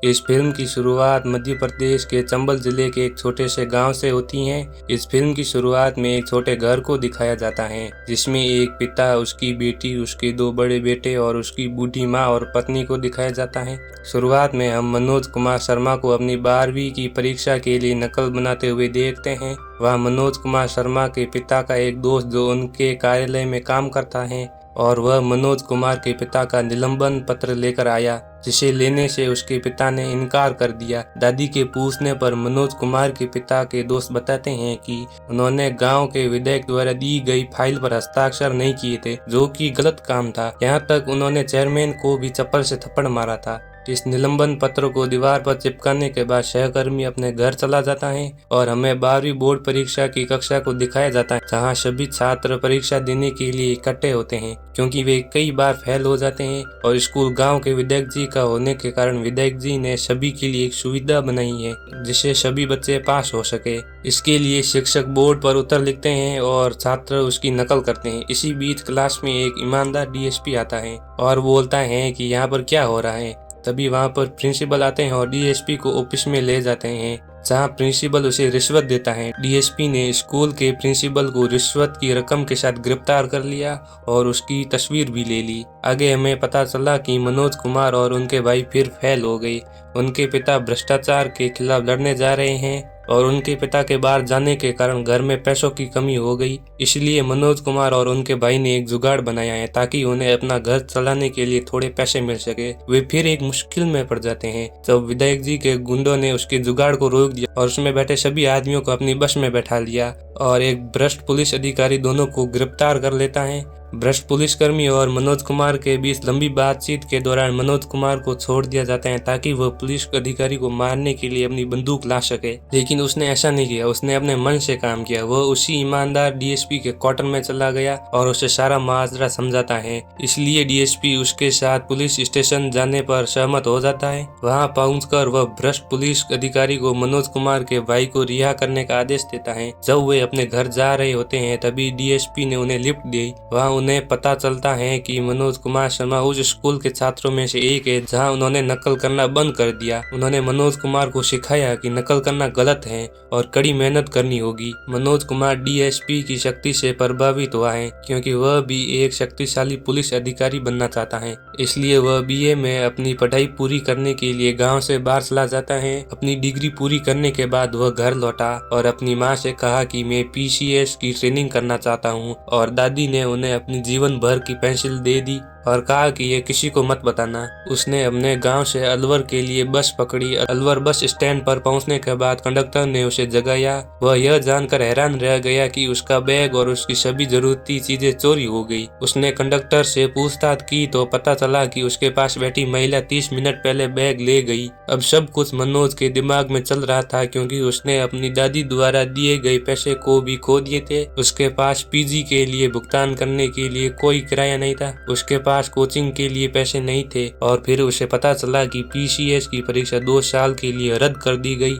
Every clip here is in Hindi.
इस फिल्म की शुरुआत मध्य प्रदेश के चंबल जिले के एक छोटे से गांव से होती है। इस फिल्म की शुरुआत में एक छोटे घर को दिखाया जाता है जिसमें एक पिता, उसकी बेटी, उसके दो बड़े बेटे और उसकी बूढ़ी माँ और पत्नी को दिखाया जाता है। शुरुआत में हम मनोज कुमार शर्मा को अपनी 12वीं की परीक्षा के लिए नकल बनाते हुए देखते हैं। वह मनोज कुमार शर्मा के पिता का एक दोस्त जो उनके कार्यालय में काम करता है और वह मनोज कुमार के पिता का निलंबन पत्र लेकर आया, जिसे लेने से उसके पिता ने इनकार कर दिया। दादी के पूछने पर मनोज कुमार के पिता के दोस्त बताते हैं कि उन्होंने गांव के विधायक द्वारा दी गई फाइल पर हस्ताक्षर नहीं किए थे, जो कि गलत काम था। यहाँ तक उन्होंने चेयरमैन को भी चप्पल से थप्पड़ मारा था। इस निलंबन पत्र को दीवार पर चिपकाने के बाद सहकर्मी अपने घर चला जाता है और हमें 12वीं बोर्ड परीक्षा की कक्षा को दिखाया जाता है, जहां सभी छात्र परीक्षा देने के लिए इकट्ठे होते हैं क्योंकि वे कई बार फेल हो जाते हैं और स्कूल गांव के विधायक जी का होने के कारण विधायक जी ने सभी के लिए एक सुविधा बनाई है जिससे सभी बच्चे पास हो सके। इसके लिए शिक्षक बोर्ड पर उत्तर लिखते हैं और छात्र उसकी नकल करते हैं। इसी बीच क्लास में एक ईमानदार डीएसपी आता है और बोलता है कि यहाँ पर क्या हो रहा है। तभी वहाँ पर प्रिंसिपल आते हैं और डीएसपी को ऑफिस में ले जाते हैं, जहाँ प्रिंसिपल उसे रिश्वत देता है। डीएसपी ने स्कूल के प्रिंसिपल को रिश्वत की रकम के साथ गिरफ्तार कर लिया और उसकी तस्वीर भी ले ली। आगे हमें पता चला कि मनोज कुमार और उनके भाई फिर फेल हो गए। उनके पिता भ्रष्टाचार के खिलाफ लड़ने जा रहे हैं और उनके पिता के बाहर जाने के कारण घर में पैसों की कमी हो गई। इसलिए मनोज कुमार और उनके भाई ने एक जुगाड़ बनाया है ताकि उन्हें अपना घर चलाने के लिए थोड़े पैसे मिल सके। वे फिर एक मुश्किल में पड़ जाते हैं जब विधायक जी के गुंडों ने उसके जुगाड़ को रोक दिया और उसमें बैठे सभी आदमियों को अपनी बस में बैठा लिया और एक भ्रष्ट पुलिस अधिकारी दोनों को गिरफ्तार कर लेता है। भ्रष्ट पुलिसकर्मी और मनोज कुमार के बीच लंबी बातचीत के दौरान मनोज कुमार को छोड़ दिया जाता है ताकि वह पुलिस अधिकारी को मारने के लिए अपनी बंदूक ला सके, लेकिन उसने ऐसा नहीं किया। उसने अपने मन से काम किया। वह उसी ईमानदार डीएसपी के क्वार्टर में चला गया और उसे सारा माजरा समझाता है। इसलिए डीएसपी उसके साथ पुलिस स्टेशन जाने पर सहमत हो जाता है। वहां पहुंचकर वह भ्रष्ट पुलिस अधिकारी को मनोज कुमार के भाई को रिहा करने का आदेश देता है। जब वे अपने घर जा रहे होते हैं तभी डीएसपी ने उन्हें लिफ्ट दी। वहाँ उन्हें पता चलता है कि मनोज कुमार शर्मा उस स्कूल के छात्रों में से एक है जहां उन्होंने नकल करना बंद कर दिया। उन्होंने मनोज कुमार को सिखाया कि नकल करना गलत है और कड़ी मेहनत करनी होगी। मनोज कुमार डीएसपी की शक्ति से प्रभावित हुआ है क्योंकि वह भी एक शक्तिशाली पुलिस अधिकारी बनना चाहता है। इसलिए वह बीए में अपनी पढ़ाई पूरी करने के लिए गाँव से बाहर चला जाता है। अपनी डिग्री पूरी करने के बाद वह घर लौटा और अपनी माँ से कहा कि मैं पीसीएस की ट्रेनिंग करना चाहता हूँ और दादी ने उन्हें अपनी जीवन भर की पेंशन दे दी और कहा कि ये किसी को मत बताना। उसने अपने गांव से अलवर के लिए बस पकड़ी। अलवर बस स्टैंड पर पहुंचने के बाद कंडक्टर ने उसे जगाया। वह यह जानकर हैरान रह गया कि उसका बैग और उसकी सभी जरूरती चीजें चोरी हो गई। उसने कंडक्टर से पूछताछ की तो पता चला कि उसके पास बैठी महिला 30 मिनट पहले बैग ले गई। अब सब कुछ मनोज के दिमाग में चल रहा था क्योंकि उसने अपनी दादी द्वारा दिए गए पैसे को भी खो दिए थे। उसके पास पीजी के लिए भुगतान करने के लिए कोई किराया नहीं था। उसके पास कोचिंग के लिए पैसे नहीं थे और फिर उसे पता चला कि पीसीएस की परीक्षा 2 साल के लिए रद्द कर दी गई।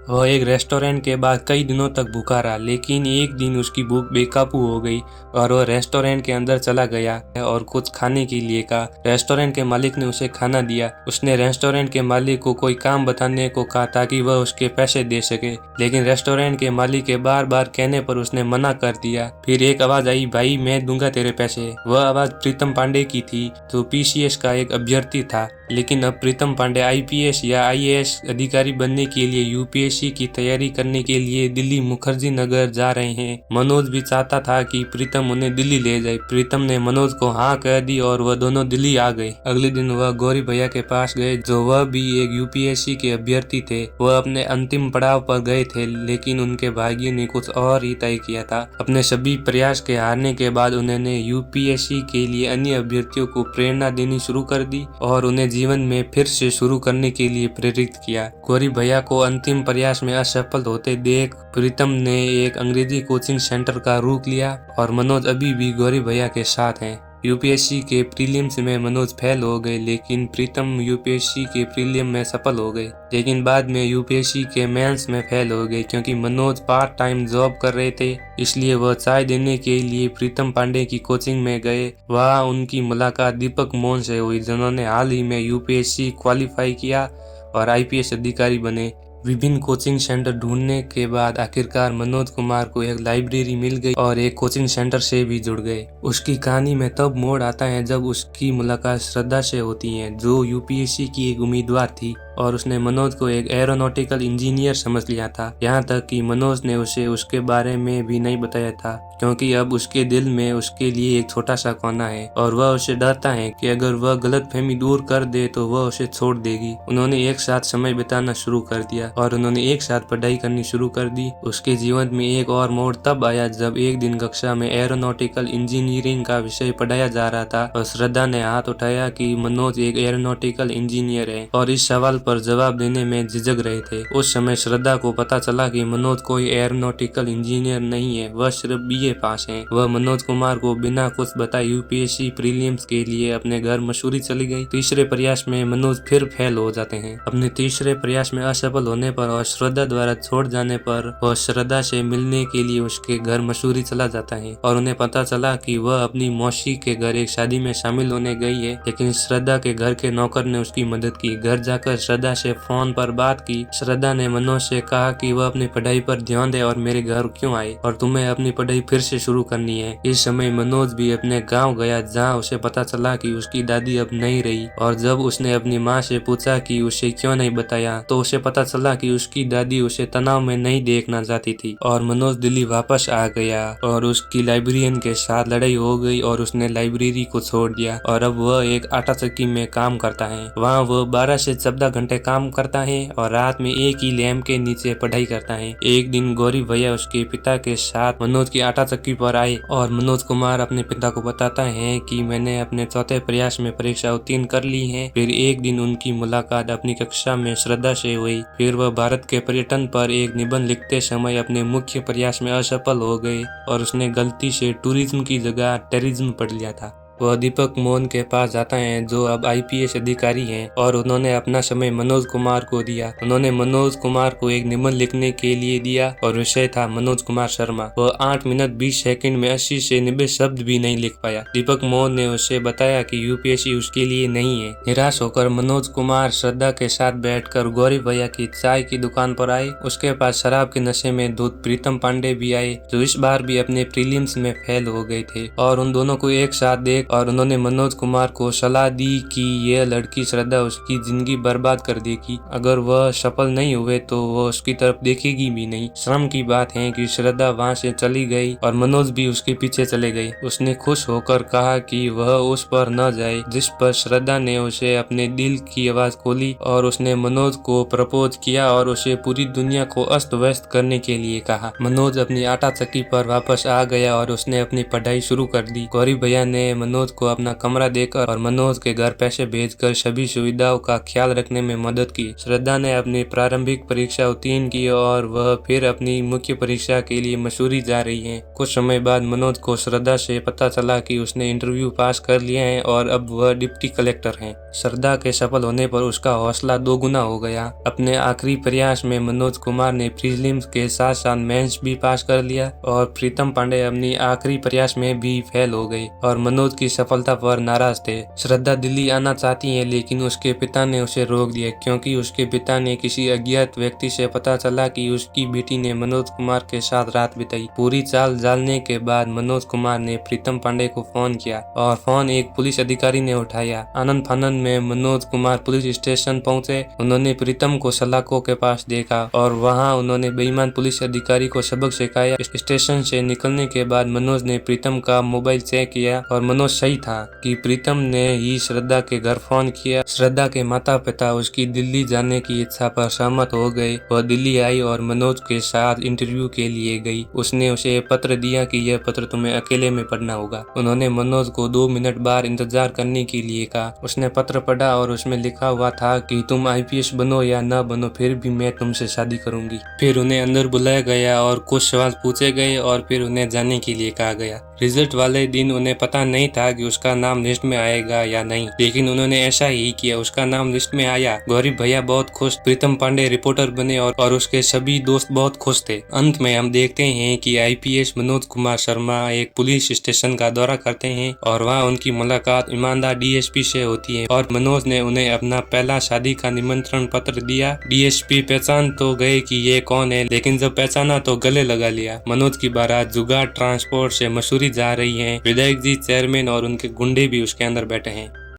वह एक रेस्टोरेंट के बाद कई दिनों तक भूखा रहा, लेकिन एक दिन उसकी भूख बेकाबू हो गई और वह रेस्टोरेंट के अंदर चला गया और कुछ खाने के लिए कहा। रेस्टोरेंट के मालिक ने उसे खाना दिया। उसने रेस्टोरेंट के मालिक को कोई काम बताने को कहा ताकि वह उसके पैसे दे सके, लेकिन रेस्टोरेंट के मालिक के बार बार कहने पर उसने मना कर दिया। फिर एक आवाज आई, भाई मैं दूंगा तेरे पैसे। वह आवाज प्रीतम पांडे की थी जो पीसीएस का एक अभ्यर्थी था, लेकिन अब प्रीतम पांडे आईपीएस या आईएएस अधिकारी बनने के लिए यूपीएससी की तैयारी करने के लिए दिल्ली मुखर्जी नगर जा रहे हैं। मनोज भी चाहता था कि प्रीतम उन्हें दिल्ली ले जाए। प्रीतम ने मनोज को हाँ कह दी और वह दोनों दिल्ली आ गए। अगले दिन वह गौरी भैया के पास गए जो वह भी एक यूपीएससी के अभ्यर्थी थे। वह अपने अंतिम पड़ाव पर गए थे, लेकिन उनके भाग्य ने कुछ और ही तय किया था। अपने सभी प्रयास के हारने के बाद उन्होंने यूपीएससी के लिए अन्य अभ्यर्थियों को प्रेरणा देनी शुरू कर दी और उन्हें जीवन में फिर से शुरू करने के लिए प्रेरित किया। गौरी भैया को अंतिम प्रयास में असफल होते देख प्रीतम ने एक अंग्रेजी कोचिंग सेंटर का रुख लिया और मनोज अभी भी गौरी भैया के साथ हैं। यूपीएससी के प्रीलिम्स में मनोज फेल हो गए, लेकिन प्रीतम यूपीएससी के प्रीलिम में सफल हो गए। लेकिन बाद में यूपीएससी के मेंस में फेल हो गए क्योंकि मनोज पार्ट टाइम जॉब कर रहे थे। इसलिए वह चाय देने के लिए प्रीतम पांडे की कोचिंग में गए। वहाँ उनकी मुलाकात दीपक मोहन से हुई जिन्होंने हाल ही में यूपीएससी क्वालिफाई किया। और आईपीएस अधिकारी बने। विभिन्न कोचिंग सेंटर ढूंढने के बाद आखिरकार मनोज कुमार को एक लाइब्रेरी मिल गई और एक कोचिंग सेंटर से भी जुड़ गए। उसकी कहानी में तब मोड़ आता है जब उसकी मुलाकात श्रद्धा से होती है, जो यूपीएससी की एक उम्मीदवार थी और उसने मनोज को एक एरोनॉटिकल इंजीनियर समझ लिया था। यहाँ तक कि मनोज ने उसे उसके बारे में भी नहीं बताया था, क्योंकि अब उसके दिल में उसके लिए एक छोटा सा कोना है और वह उसे डरता है कि अगर वह गलतफहमी दूर कर दे तो वह उसे छोड़ देगी। उन्होंने एक साथ समय बिताना शुरू कर दिया और उन्होंने एक साथ पढ़ाई करनी शुरू कर दी। उसके जीवन में एक और मोड़ तब आया जब एक दिन कक्षा में एरोनॉटिकल इंजीनियरिंग का विषय पढ़ाया जा रहा था और श्रद्धा ने हाथ उठाया कि मनोज एक एरोनॉटिकल इंजीनियर है और इस सवाल पर जवाब देने में झिझक रहे थे। उस समय श्रद्धा को पता चला कि मनोज कोई एरोनॉटिकल इंजीनियर नहीं है, वह सिर्फ बीए पास है। वह मनोज कुमार को बिना कुछ बताए यूपीएससी प्रीलिम्स के लिए अपने घर मसूरी चली गई। तीसरे प्रयास में मनोज फिर फेल हो जाते हैं। अपने तीसरे प्रयास में असफल होने पर और श्रद्धा द्वारा छोड़ जाने पर वह श्रद्धा से मिलने के लिए उसके घर मसूरी चला जाता है और उन्हें पता चला कि वह अपनी मौसी के घर एक शादी में शामिल होने गई है, लेकिन श्रद्धा के घर के नौकर ने उसकी मदद की। घर जाकर श्रद्धा से फोन पर बात की। श्रद्धा ने मनोज से कहा कि वह अपनी पढ़ाई पर ध्यान दे और मेरे घर क्यों आए और तुम्हें अपनी पढ़ाई फिर से शुरू करनी है। इस समय मनोज भी अपने गांव गया, जहां उसे पता चला कि उसकी दादी अब नहीं रही और जब उसने अपनी माँ से पूछा कि उसे क्यों नहीं बताया तो उसे पता चला कि उसकी दादी उसे तनाव में नहीं देखना चाहती थी और मनोज दिल्ली वापस आ गया और उसकी लाइब्रेरियन के साथ लड़ाई हो गई और उसने लाइब्रेरी को छोड़ दिया और अब वह एक आटा चक्की में काम करता है। वहाँ वह 12 से 14 घंटे काम करता है और रात में एक ही लैंप के नीचे पढ़ाई करता है। एक दिन गौरी भैया उसके पिता के साथ मनोज की आटा चक्की पर आए और मनोज कुमार अपने पिता को बताता है कि मैंने अपने चौथे प्रयास में परीक्षा उत्तीर्ण कर ली है। फिर एक दिन उनकी मुलाकात अपनी कक्षा में श्रद्धा से हुई। फिर वह भारत के पर्यटन पर एक निबंध लिखते समय अपने मुख्य प्रयास में असफल हो गए और उसने गलती से टूरिज्म की जगह टेररिज्म पढ़ लिया था। वह दीपक मोहन के पास जाता है जो अब आईपीएस अधिकारी हैं और उन्होंने अपना समय मनोज कुमार को दिया। उन्होंने मनोज कुमार को एक निबंध लिखने के लिए दिया और विषय था मनोज कुमार शर्मा। वह 8 मिनट 20 सेकंड में 80 से 90 शब्द भी नहीं लिख पाया। दीपक मोहन ने उसे बताया कि यूपीएससी उसके लिए नहीं है। निराश होकर मनोज कुमार श्रद्धा के साथ बैठकर गौरी भैया की चाय की दुकान पर आए। उसके पास शराब के नशे में दूध प्रीतम पांडे भी आए, जो इस बार भी अपने प्रीलिम्स में फेल हो गए थे और उन दोनों को एक साथ देख और उन्होंने मनोज कुमार को सलाह दी कि यह लड़की श्रद्धा उसकी जिंदगी बर्बाद कर देगी। अगर वह सफल नहीं हुए तो वह उसकी तरफ देखेगी भी नहीं। शर्म की बात है कि श्रद्धा वहां से चली गई और मनोज भी उसके पीछे चले गए। उसने खुश होकर कहा कि वह उस पर न जाए, जिस पर श्रद्धा ने उसे अपने दिल की आवाज खोली और उसने मनोज को प्रपोज किया और उसे पूरी दुनिया को अस्त व्यस्त करने के लिए कहा। मनोज अपनी आटा चक्की पर वापस आ गया और उसने अपनी पढ़ाई शुरू कर दी। गौरी भैया ने मनोज को अपना कमरा देकर और मनोज के घर पैसे भेजकर सभी सुविधाओं का ख्याल रखने में मदद की। श्रद्धा ने अपनी प्रारंभिक परीक्षा उत्तीर्ण की और वह फिर अपनी मुख्य परीक्षा के लिए मसूरी जा रही है। कुछ समय बाद मनोज को श्रद्धा से पता चला कि उसने इंटरव्यू पास कर लिया है और अब वह डिप्टी कलेक्टर है। श्रद्धा के सफल होने पर उसका हौसला 2 गुना हो गया। अपने आखिरी प्रयास में मनोज कुमार ने प्रीलिम्स के साथ साथ मेंस भी पास कर लिया और प्रीतम पांडे अपनी आखिरी प्रयास में भी फेल हो गए और मनोज की सफलता पर नाराज थे। श्रद्धा दिल्ली आना चाहती है, लेकिन उसके पिता ने उसे रोक दिया क्योंकि उसके पिता ने किसी अज्ञात व्यक्ति से पता चला कि उसकी बेटी ने मनोज कुमार के साथ रात बिताई। पूरी चाल जानने के बाद मनोज कुमार ने प्रीतम पांडे को फोन किया और फोन एक पुलिस अधिकारी ने उठाया। आनंद फानंद में मनोज कुमार पुलिस स्टेशन पहुंचे। उन्होंने प्रीतम को सलाखों के पास देखा और वहां उन्होंने बेईमान पुलिस अधिकारी को सबक सिखाया। स्टेशन से निकलने के बाद मनोज ने प्रीतम का मोबाइल चेक किया और मनोज सही था कि प्रीतम ने ही श्रद्धा के घर फोन किया। श्रद्धा के माता पिता उसकी दिल्ली जाने की इच्छा पर सहमत हो गए। वह दिल्ली आई और मनोज के साथ इंटरव्यू के लिए गई। उसने उसे पत्र दिया कि यह पत्र तुम्हें अकेले में पढ़ना होगा। उन्होंने मनोज को 2 मिनट बाहर इंतजार करने के लिए कहा। उसने पत्र पढ़ा और उसमें लिखा हुआ था कि तुम आईपीएस बनो या न बनो, फिर भी मैं तुमसे शादी करूंगी। फिर उन्हें अंदर बुलाया गया और कुछ सवाल पूछे गए और फिर उन्हें जाने के लिए कहा गया। रिजल्ट वाले दिन उन्हें पता नहीं था कि उसका नाम लिस्ट में आएगा या नहीं, लेकिन उन्होंने ऐसा ही किया, उसका नाम लिस्ट में आया। गौरी भैया बहुत खुश, प्रीतम पांडे रिपोर्टर बने और उसके सभी दोस्त बहुत खुश थे। अंत में हम देखते हैं कि आईपीएस मनोज कुमार शर्मा एक पुलिस स्टेशन का दौरा करते हैं और वहाँ उनकी मुलाकात ईमानदार डीएसपी से होती है और मनोज ने उन्हें अपना पहला शादी का निमंत्रण पत्र दिया। डीएसपी पहचान तो गए कि ये कौन है, लेकिन जब पहचाना तो गले लगा लिया। मनोज की बारात जुगाड़ ट्रांसपोर्ट से मसूरी जा रही है। विधायक जी, चेयरमैन और उनके गुंडे भी उसके अंदर बैठे हैं।